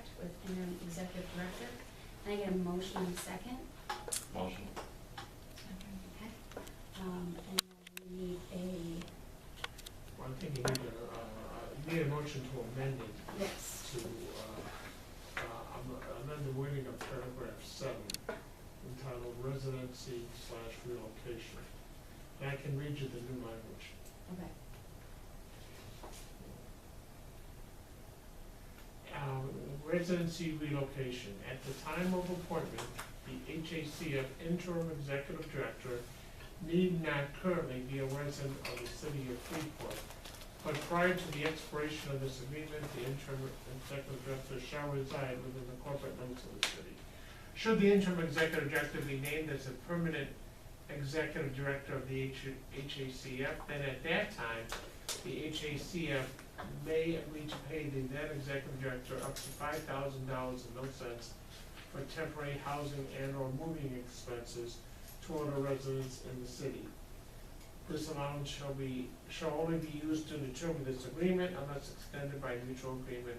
contract with interim executive director. Can I get a motion and a second? Motion. Okay. And then we need Well, I think you need a motion to amend it yes. to, amend the wording of paragraph 7, entitled residency / relocation. And I can read you the new language. Okay. Residency relocation. At the time of appointment, the HACF interim executive director need not currently be a resident of the city of Freeport, but prior to the expiration of this agreement, the interim executive director shall reside within the corporate limits of the city. Should the interim executive director be named as a permanent executive director of the HACF, then at that time, the HACF may agree to pay the then executive director up to $5,000 for temporary housing and or moving expenses toward a residence in the city. This allowance shall only be used to determine this agreement unless extended by mutual agreement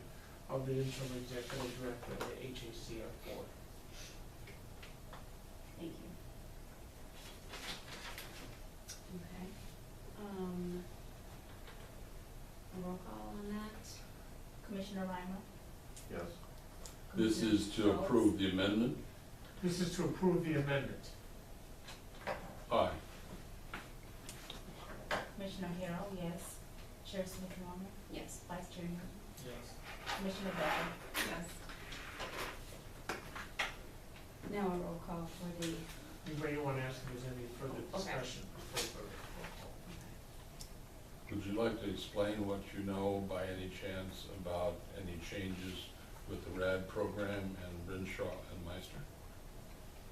of the interim executive director and the HACF board. Thank you. Okay. A roll call on that? Commissioner Reimer? Yes. This is to approve the amendment? This is to approve the amendment. Aye. Commissioner Harrell, yes. Chair Smith-Norman? Yes. Vice Chair Newton? Yes. Commissioner Becker? Yes. Now a roll call for the, Anybody want to ask if there's any further Okay. discussion before the roll call? Would you like to explain what you know by any chance about any changes with the RAD program and Renshaw and Meister?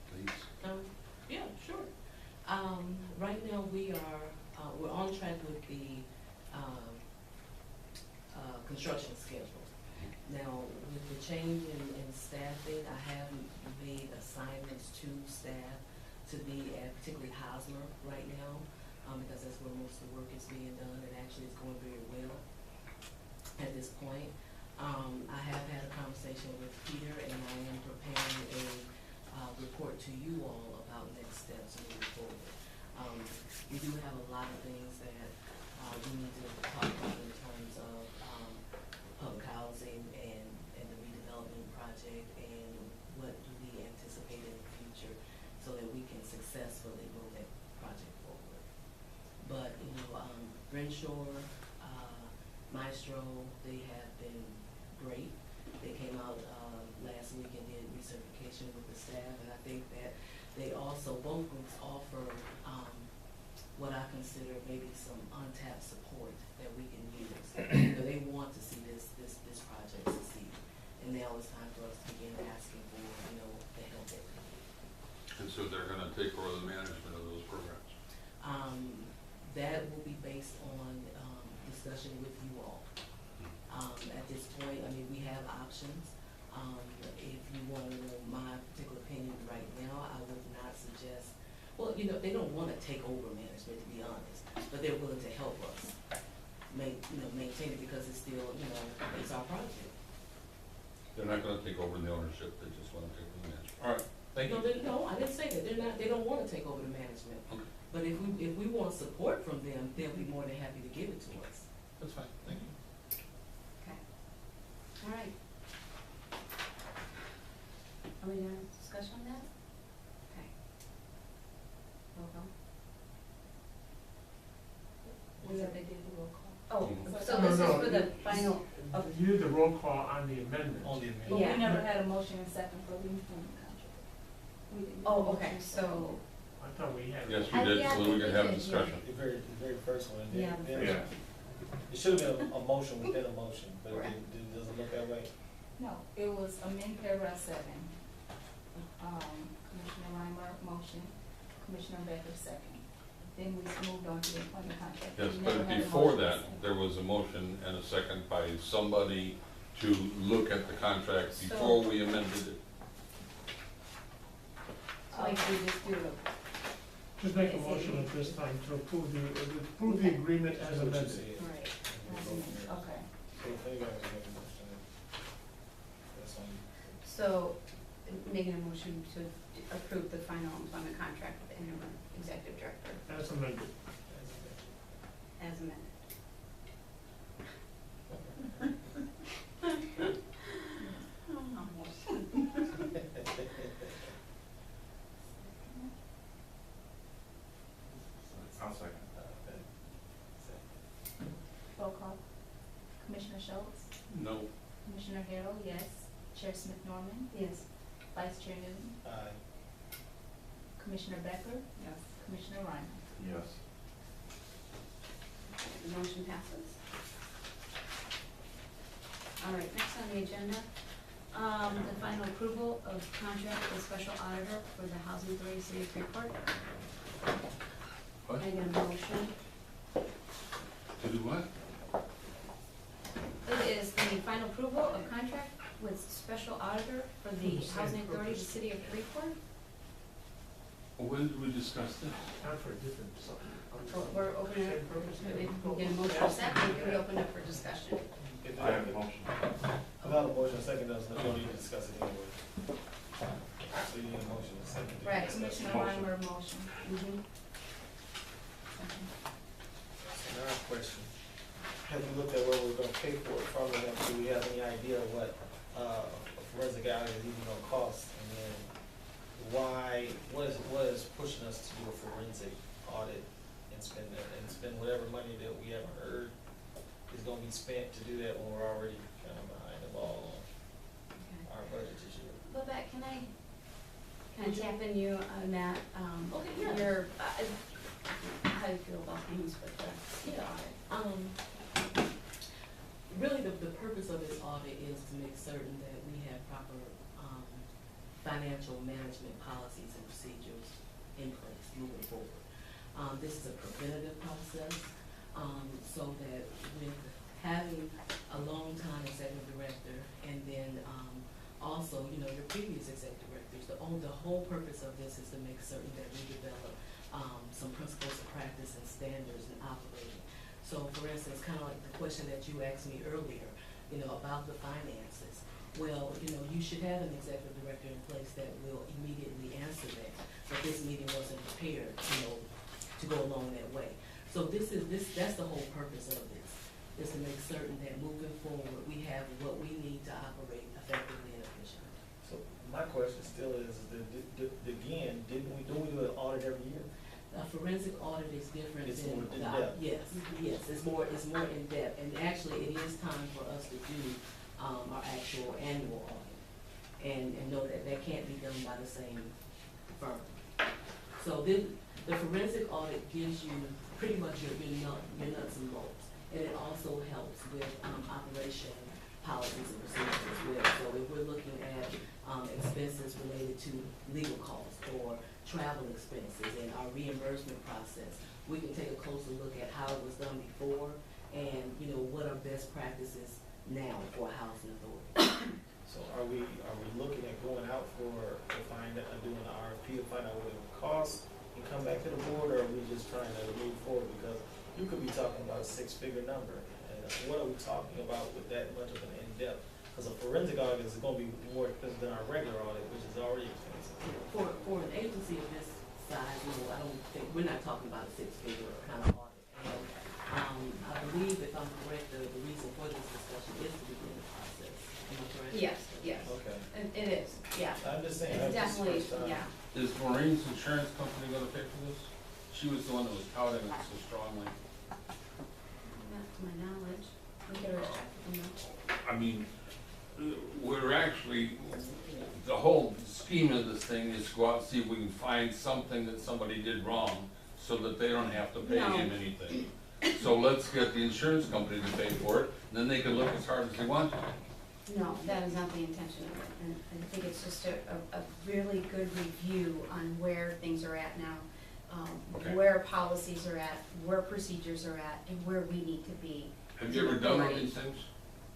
Please. Yeah, sure. Right now we're on track with the construction schedule. Now, with the change in staffing, I have made assignments to staff to be at particularly Hosmer right now, because that's where most of the work is being done, and actually it's going very well at this point. I have had a conversation with Peter, and I am preparing a report to you all about next steps moving forward. We do have a lot of things that we need to talk about in terms of public housing and the redevelopment project, and what do we anticipate in the future so that we can successfully move that project forward. But, Renshaw, Maestro, they have been great. They came out last week and did recertification with the staff, and I think that they also, both groups offer what I consider maybe some untapped support that we can use. They want to see this project succeed, and now it's time for us to begin asking for, the help that we need. And so they're gonna take over the management of those programs? That will be based on discussion with you all. At this point, we have options. If you want to know my particular opinion right now, I would not suggest, they don't want to take over management, to be honest, but they're willing to help us maintain it, because it's still, it's our project. They're not gonna take over the ownership, they just wanna take over the management. All right, thank you. No, I didn't say that. They don't want to take over the management. Okay. But if we want support from them, they'll be more than happy to give it to us. That's fine, thank you. okay. All right. Are we done with discussion on that? Okay. Roll call. Was that they did the roll call? Oh, Mhm. so this is for the final, You did the roll call on the amendment. On the But amendment. Yeah. we never had a motion and second for the employment contract. We didn't. oh, okay, so, I thought we had. Yes, we did, yeah, I so think we can we have a did, yeah. discussion. The very first one, Yeah, then, the then, it should have been a motion within a motion, but Correct. it doesn't look that way. No, it was amend paragraph 7. Commissioner Reimer, motion, Commissioner Becker, second. Then we moved on to the employment contract. Yes, We never but had a before motion and that, second. there was a motion and a second by somebody to look at the contract So- before we amended it. So we just do the, Just make a motion at this time to approve the agreement as That's what you amended. said. right. okay. So if they got a motion, that's fine. So, making a motion to approve the final employment contract with the interim executive director As amended. as amended. I'll second. Roll call. Commissioner Schultz? No. Commissioner Harrell, yes. Chair Smith Norman? Yes. Vice Chair Newton? Aye. Commissioner Becker? Yes. Commissioner Reiner? Yes. The motion passes. All right, next on the agenda, the final approval of contract with special auditor for the Housing Authority City of Freeport. What? I get a motion. To do what? It is the final approval of contract with special auditor for the For the same Housing Authority of the purpose. City of Freeport. When did we discuss this? Not for a different something. We're opening Same it, purpose. we get a motion second, we open up for discussion. I have a motion. Without a motion, second, there's no need to discuss it anyway. So you need a motion, a second. to Right, discuss it. Commissioner Reiner, motion. Mhm. Second. Now, I have a question. Have you looked at what we're gonna pay for it from them? Do we have any idea what, a forensic audit is even gonna cost? And then why, what is pushing us to do a forensic audit and spend whatever money that we haven't heard is gonna be spent to do that when we're already kind of behind the ball Okay. on our budget this year? Babette, can I tap in you on that? Okay, yeah. Your, how do you feel about things with the audit? Really, the purpose of this audit is to make certain that we have proper, financial management policies and procedures in place moving forward. This is a preventative process, so that with having a long-time executive director and then, also, you know, your previous executive directors, the whole purpose of this is to make certain that we develop, some principles of practice and standards in operating. So for instance, kind of like the question that you asked me earlier, you know, about the finances. Well, you know, you should have an executive director in place that will immediately answer that, but this meeting wasn't prepared, you know, to go along that way. So that's the whole purpose of this, is to make certain that moving forward, we have what we need to operate effectively and efficiently. So my question still is, again, don't we do an audit every year? A forensic audit is different It's than. more in-depth. Yes, yes, it's more in depth, and actually, it is time for us to do, our actual annual audit. And know that that can't be done by the same firm. So the forensic audit gives you pretty much your nuts and bolts. And it also helps with, operation policies and procedures as well. So if we're looking at, expenses related to legal costs or travel expenses and our reimbursement process, we can take a closer look at how it was done before and, you know, what are best practices now for a housing authority. So are we looking at going out doing an RFP to find out what it would cost and come back to the board, or are we just trying to move forward? Because you could be talking about a six-figure number, and what are we talking about with that much of an in-depth? Because a forensic audit is gonna be more expensive than our regular audit, which is already expensive. For an agency of this size, you know, I don't think, we're not talking about a six-figure kind of audit. And, I believe, if I'm correct, the reason for this discussion is to begin the process. Am I correct? Yes, yes, Okay. it is, yeah. I'm just saying, It's that's the definitely, first time. yeah. Is Maureen's insurance company gonna pay for this? She was the one that was touting it so strongly. Not to my knowledge. We could have checked them out. I mean, we're actually, the whole scheme of this thing is to go out and see if we can find something that somebody did wrong so that they don't have to pay No. him anything. So let's get the insurance company to pay for it, and then they can look as hard as they want to. No, that is not the intention of it, and I think it's just a really good review on where things are at now, Okay. where policies are at, where procedures are at, and where we need to be. Have you ever done one of these things?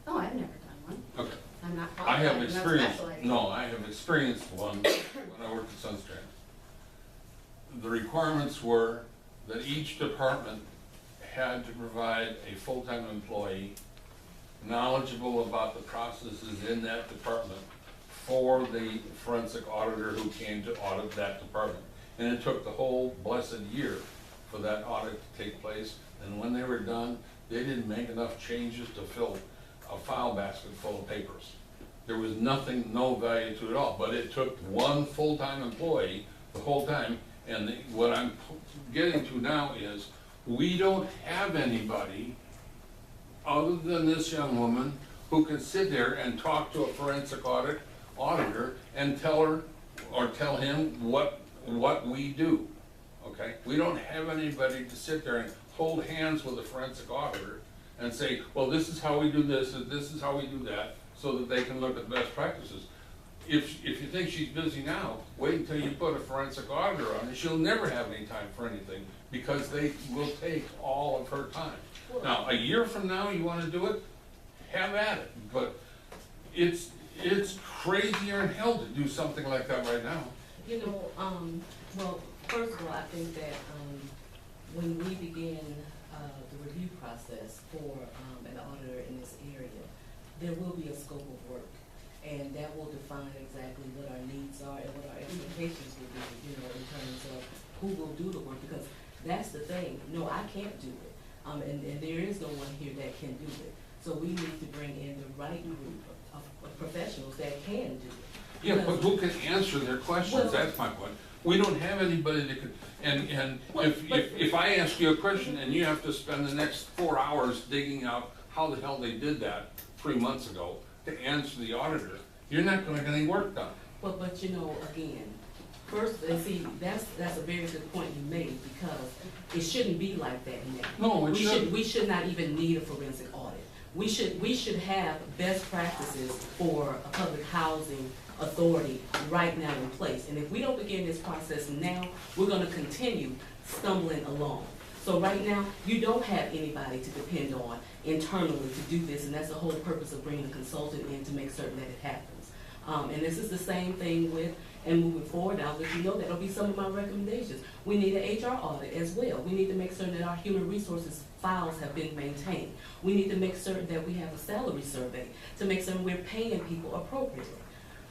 Oh, I've never done one. Okay. I'm not I qualified, have I'm not experienced, specialized. no, I have experienced one when I worked at Sunstrand. The requirements were that each department had to provide a full-time employee knowledgeable about the processes in that department for the forensic auditor who came to audit that department. And it took the whole blessed year for that audit to take place, and when they were done, they didn't make enough changes to fill a file basket full of papers. There was nothing, no value to it at all, but it took one full-time employee the whole time, and what I'm getting to now is, we don't have anybody other than this young woman who can sit there and talk to a forensic auditor and tell her, or tell him what we do, okay? We don't have anybody to sit there and hold hands with a forensic auditor and say, well, this is how we do this, and this is how we do that, so that they can look at best practices. If you think she's busy now, wait until you put a forensic auditor on, and she'll never have any time for anything, because they will take all of her time. Now, a year from now, you wanna do it, have at it, but it's crazier than hell to do something like that right now. You know, well, first of all, I think that, when we begin, the review process for, an auditor in this area, there will be a scope of work, and that will define exactly what our needs are and what our expectations will be, you know, in terms of who will do the work, because that's the thing, no, I can't do it, and there is no one here that can do it. So we need to bring in the right group of professionals that can do it. Yeah, but who can answer their questions, Well- that's my point. We don't have anybody that could, and Well, but- if I ask you a question and you have to spend the next 4 hours digging out how the hell they did that 3 months ago to answer the auditor, you're not gonna get any work done. But you know, again, first, and see, that's a very good point you made, because it shouldn't be like that now. No, it shouldn't. We should not even need a forensic audit. We should have best practices for a public housing authority right now in place. And if we don't begin this process now, we're gonna continue stumbling along. So right now, you don't have anybody to depend on internally to do this, and that's the whole purpose of bringing a consultant in to make certain that it happens. And this is the same thing with, and moving forward, I'll let you know, that'll be some of my recommendations. We need an HR audit as well. We need to make certain that our human resources files have been maintained. We need to make certain that we have a salary survey to make certain we're paying people appropriately.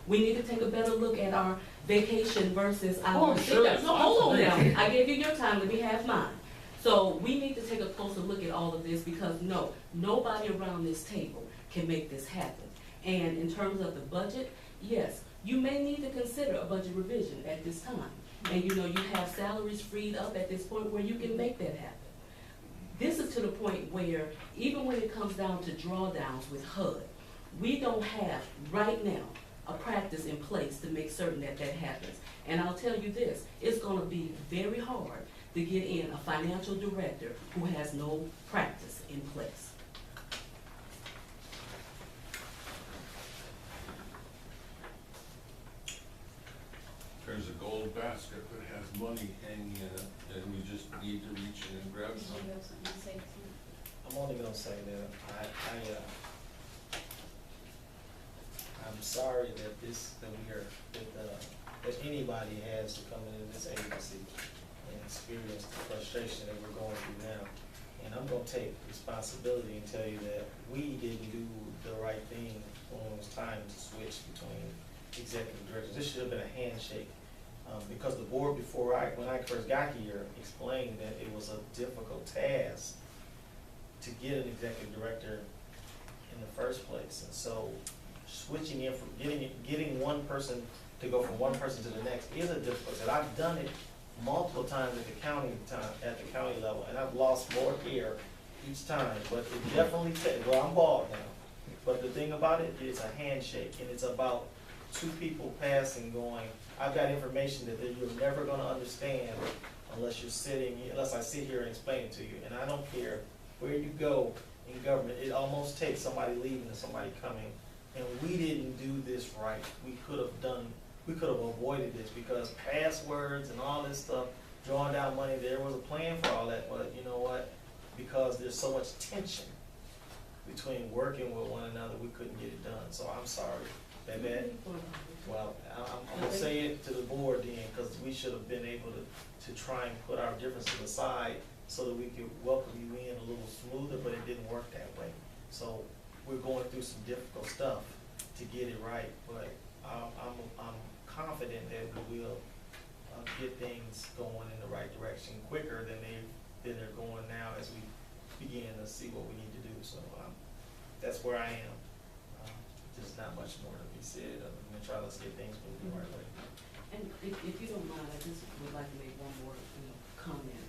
We need to take a better look at our vacation versus our sick sure, time. No, hold on now, absolutely. I gave you your time, let me have mine. So we need to take a closer look at all of this, because no, nobody around this table can make this happen. And in terms of the budget, yes, you may need to consider a budget revision at this time. And you know, you have salaries freed up at this point where you can make that happen. This is to the point where, even when it comes down to drawdowns with HUD, we don't have, right now, a practice in place to make certain that that happens. And I'll tell you this, it's gonna be very hard to get in a financial director who has no practice in place. There's a gold basket that has money hanging in it, and we just need to reach in and grab Did some. you have something to say, Tim? I'm only gonna say that I'm sorry that that anybody has to come into this agency and experience the frustration that we're going through now. And I'm gonna take responsibility and tell you that we didn't do the right thing when it was time to switch between executive directors. This should have been a handshake. Because the board when I first got here, explained that it was a difficult task to get an executive director in the first place. And so switching in from getting one person to go from one person to the next is a difficult, and I've done it multiple times at the county level, and I've lost more hair each time, but it definitely I'm bald now. But the thing about it is a handshake, and it's about two people passing going, I've got information that you're never gonna understand unless I sit here and explain it to you. And I don't care where you go in government, it almost takes somebody leaving and somebody coming. And we didn't do this right. We could have avoided this, because passwords and all this stuff, drawing down money, there was a plan for all that, but you know what? Because there's so much tension between working with one another, we couldn't get it done. So I'm sorry. Well, I'm gonna say it to the board then, because we should have been able to try and put our differences aside so that we could welcome you in a little smoother, but it didn't work that way. So we're going through some difficult stuff to get it right, but I'm confident that we will get things going in the right direction quicker than they're going now as we begin to see what we need to do. So that's where I am. Just not much more to be said. I'm gonna try to get things moving the right way. And if you don't mind, I just would like to make one more, comment.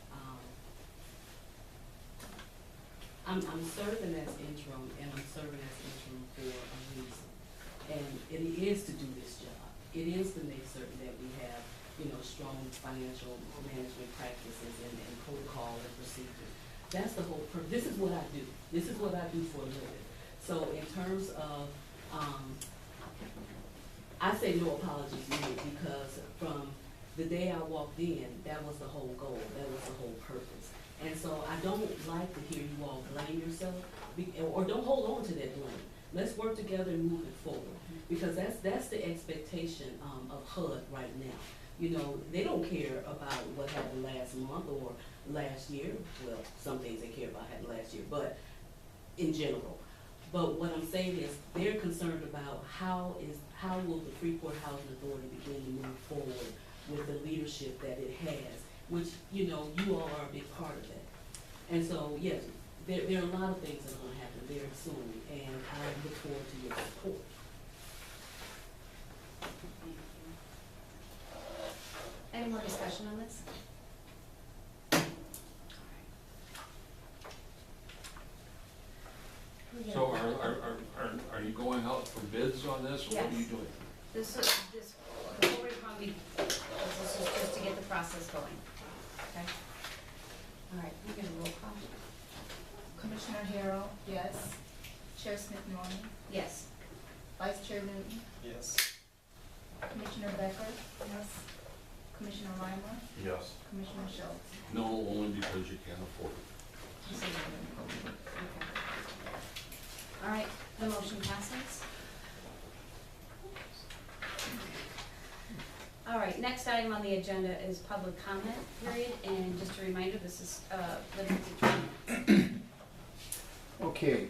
I'm serving as interim, and I'm serving as interim for a reason. And it is to do this job. It is to make certain that we have, strong financial management practices and protocol and procedure. That's the whole purpose. This is what I do. This is what I do for a living. So in terms of, I say no apologies needed, because from the day I walked in, that was the whole goal, that was the whole purpose. And so I don't like to hear you all blame yourself, or don't hold on to that blame. Let's work together and move it forward, because that's the expectation of HUD right now. They don't care about what happened last month or last year. Well, some things they care about happened last year, but in general. But what I'm saying is they're concerned about how will the Freeport Housing Authority begin to move forward with the leadership that it has, which, you all are a big part of that. And so, yes, there are a lot of things that are gonna happen very soon, and I look forward to your support. Any more discussion on this? So are you going out for bids on this, or what are you Yes. doing? Before we probably, this is just to get the process going, okay? All right, we can roll call. Commissioner Harrell, yes. Chair Smith-Norman, Yes. Vice Chair Newton, Yes. Commissioner Becker, yes. Commissioner Reimer, Yes. Commissioner Schultz. No, only because you can't afford it. Okay. All right, the motion passes. All right, next item on the agenda is public comment period, and just a reminder, this is limited to 20 minutes. Okay,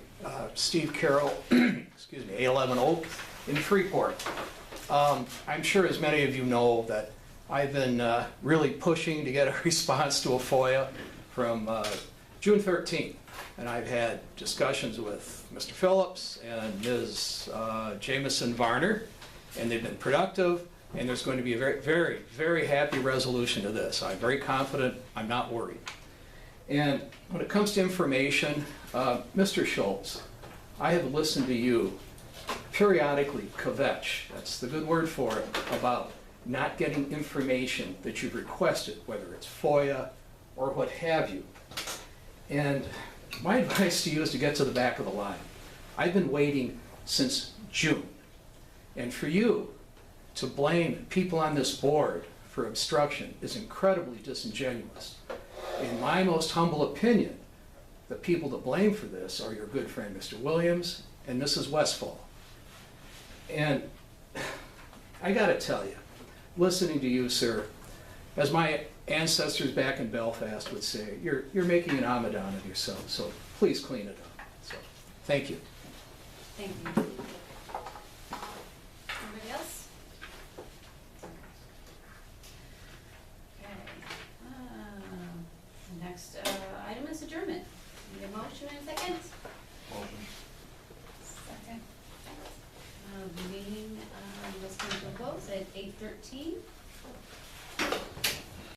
Steve Carroll, excuse me, A11 Oak in Freeport. I'm sure as many of you know that I've been really pushing to get a response to a FOIA from June 13th. And I've had discussions with Mr. Phillips and Ms. Jameson Varner, and they've been productive, and there's going to be a very, very, very happy resolution to this. I'm very confident, I'm not worried. And when it comes to information, Mr. Schultz, I have listened to you periodically kvetch, that's the good word for it, about not getting information that you've requested, whether it's FOIA or what have you. And my advice to you is to get to the back of the line. I've been waiting since June. And for you to blame people on this board for obstruction is incredibly disingenuous. In my most humble opinion, the people to blame for this are your good friend Mr. Williams and Mrs. Westfall. And I gotta tell you, listening to you, sir, as my ancestors back in Belfast would say, you're making an Amadan of yourself, so please clean it up. So, thank you. Thank you. Anybody else? Okay. Next item is adjournment. Need a motion in a second? Motion. Second. The meeting was coming to a close at 8:13.